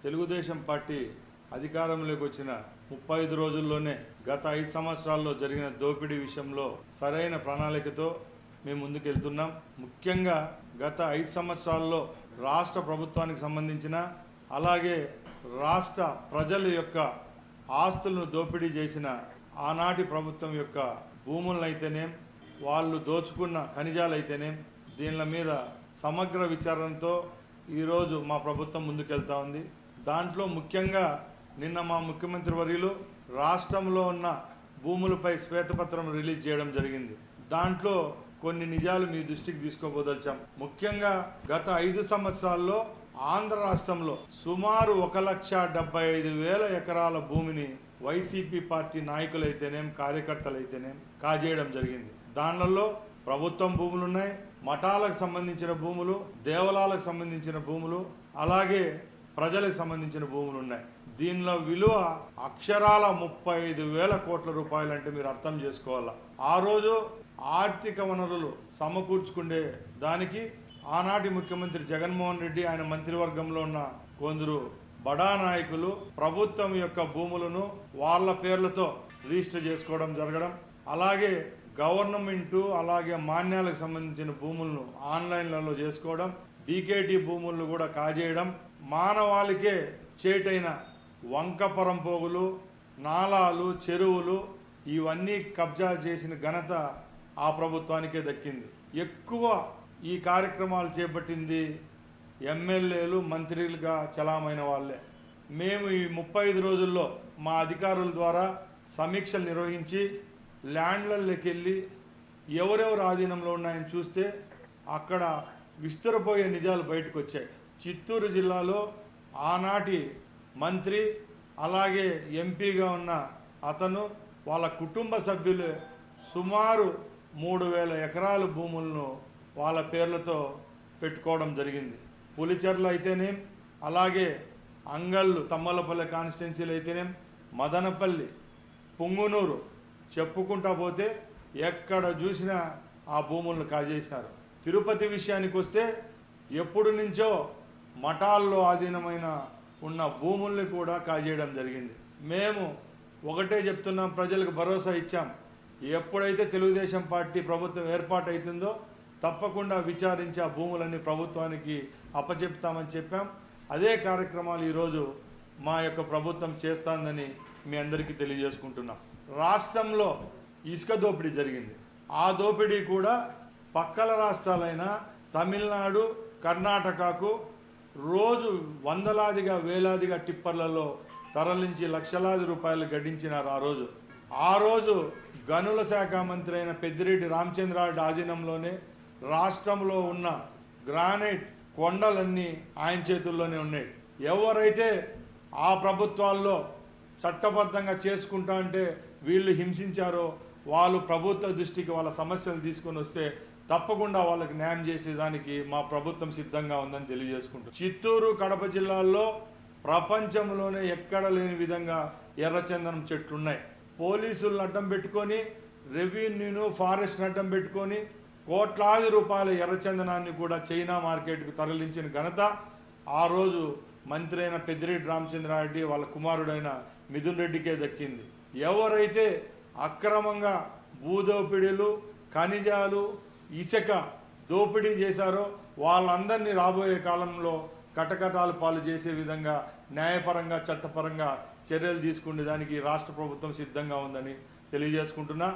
Telugu Desam party అధికారంలోకి వచ్చిన 35 రోజుల్లోనే గత 5 సంవత్సరాల్లో జరిగిన దోపిడీ విషయంలో సరైన ప్రణాళికతో మేము ముందుకెళ్తున్నాం. ముఖ్యంగా గత 5 సంవత్సరాల్లో రాష్ట్ర ప్రభుత్వానికి సంబంధించిన అలాగే రాష్ట్ర ప్రజల యొక్క ఆస్తులను దోపిడీ చేసిన ఆనాటి ప్రభుత్వం యొక్క భూములనైతేనే వాళ్ళు దోచుకున్న ఖనిజాలైతేనే దీనిల మీద సమగ్ర విచారణతో ఈరోజు మా ప్రభుత్వం ముందుకెళ్తా ఉంది. దాంట్లో ముఖ్యంగా నిన్న మా ముఖ్యమంత్రి వర్యులు రాష్ట్రంలో ఉన్న భూములపై శ్వేతపత్రం రిలీజ్ చేయడం జరిగింది. దాంట్లో కొన్ని నిజాలు మీ దృష్టికి తీసుకోబోదలిచాం. ముఖ్యంగా గత 5 సంవత్సరాల్లో ఆంధ్ర రాష్ట్రంలో సుమారు 1,75,000 ఎకరాల భూమిని వైసీపీ పార్టీ నాయకులైతేనేం కార్యకర్తలైతేనేం కాజేయడం జరిగింది. దానిలో ప్రభుత్వం భూములు ఉన్నాయి, మఠాలకు సంబంధించిన భూములు, దేవాలయాలకు సంబంధించిన భూములు, అలాగే ప్రజలకు సంబంధించిన భూములు ఉన్నాయి. దీనిలో విలువ అక్షరాల 35,000 కోట్ల రూపాయలు అంటే మీరు అర్థం చేసుకోవాలా. ఆ రోజు ఆర్థిక వనరులు సమకూర్చుకునే దానికి ఆనాటి ముఖ్యమంత్రి జగన్మోహన్ రెడ్డి ఆయన మంత్రివర్గంలో ఉన్న కొందరు బడా నాయకులు ప్రభుత్వం యొక్క భూములను వాళ్ళ పేర్లతో రిజిస్టర్ చేసుకోవడం జరగడం, అలాగే గవర్నమెంటు అలాగే మాన్యాలకు సంబంధించిన భూములను ఆన్లైన్లలో చేసుకోవడం, డీకేటీ భూములను కూడా కాజేయడం, మానవాళికే చేటైన వంకపరం పోగులు, నాలాలు, చెరువులు ఇవన్నీ కబ్జా చేసిన ఘనత ఆ ప్రభుత్వానికే దక్కింది. ఎక్కువ ఈ కార్యక్రమాలు చేపట్టింది ఎమ్మెల్యేలు, మంత్రులుగా చలామైన వాళ్ళే. మేము ఈ 35 రోజుల్లో మా అధికారుల ద్వారా సమీక్షలు నిర్వహించి ల్యాండ్లలోకి వెళ్ళి ఎవరెవరు ఆధీనంలో ఉన్నాయని చూస్తే అక్కడ విస్తరపోయే నిజాలు బయటకు వచ్చాయి. చిత్తూరు జిల్లాలో ఆనాటి మంత్రి అలాగే ఎంపీగా ఉన్న అతను వాళ్ళ కుటుంబ సభ్యులు సుమారు 3,000 ఎకరాల భూములను వాళ్ళ పేర్లతో పెట్టుకోవడం జరిగింది. పులిచెర్ల అయితేనేం, అలాగే అంగళ్ళు తమ్మలపల్లి కాన్స్టిట్యున్సీలు అయితేనేం, మదనపల్లి, పుంగునూరు చెప్పుకుంటా పోతే ఎక్కడ చూసినా ఆ భూములను కాజేసినారు. తిరుపతి విషయానికి వస్తే ఎప్పుడు నుంచో మఠాల్లో ఆధీనమైన ఉన్న భూముల్ని కూడా కాజేయడం జరిగింది. మేము ఒకటే చెప్తున్నాం, ప్రజలకు భరోసా ఇచ్చాం. ఎప్పుడైతే తెలుగుదేశం పార్టీ ప్రభుత్వం ఏర్పాటు అవుతుందో తప్పకుండా విచారించి ఆ భూములన్నీ ప్రభుత్వానికి అప్పచెప్తామని చెప్పాం. అదే కార్యక్రమాలు ఈరోజు మా యొక్క ప్రభుత్వం చేస్తుందని మీ అందరికీ తెలియజేసుకుంటున్నాం. రాష్ట్రంలో ఇసుక దోపిడీ జరిగింది. ఆ దోపిడీ కూడా పక్కల రాష్ట్రాలైన తమిళనాడు, కర్ణాటకకు రోజు వందలాదిగా వేలాదిగా టిప్పర్లలో తరలించి లక్షలాది రూపాయలు గడించినారు. ఆ రోజు గనుల శాఖ మంత్రి అయిన పెద్దిరెడ్డి రామచంద్రారెడ్డి ఆధీనంలోనే రాష్ట్రంలో ఉన్న గ్రానైట్ కొండలన్నీ ఆయన చేతుల్లోనే ఉన్నాయి. ఎవరైతే ఆ ప్రభుత్వాల్లో చట్టబద్ధంగా చేసుకుంటా అంటే వీళ్ళు హింసించారో వాళ్ళు ప్రభుత్వ దృష్టికి వాళ్ళ సమస్యలు తీసుకొని వస్తే తప్పకుండా వాళ్ళకి న్యాయం చేసేదానికి మా ప్రభుత్వం సిద్ధంగా ఉందని తెలియజేసుకుంటాం. చిత్తూరు, కడప జిల్లాల్లో ప్రపంచంలోనే ఎక్కడ లేని విధంగా ఎర్రచందనం చెట్లున్నాయి. పోలీసులను అడ్డం పెట్టుకొని, రెవెన్యూను, ఫారెస్ట్ని అడ్డం పెట్టుకొని కోట్లాది రూపాయల ఎర్రచందనాన్ని కూడా చైనా మార్కెట్కు తరలించిన ఘనత ఆ రోజు మంత్రి అయిన పెద్దిరెడ్డి రామచంద్రారెడ్డి వాళ్ళ కుమారుడైన మిథున్ రెడ్డికే దక్కింది. ఎవరైతే అక్రమంగా భూదోపిడీలు, ఖనిజాలు, ఇసుక దోపిడీ చేశారో వాళ్ళందరినీ రాబోయే కాలంలో కటకటాలు పాలు చేసే విధంగా న్యాయపరంగా, చట్టపరంగా చర్యలు తీసుకునే దానికి రాష్ట్ర ప్రభుత్వం సిద్ధంగా ఉందని తెలియజేసుకుంటున్నా.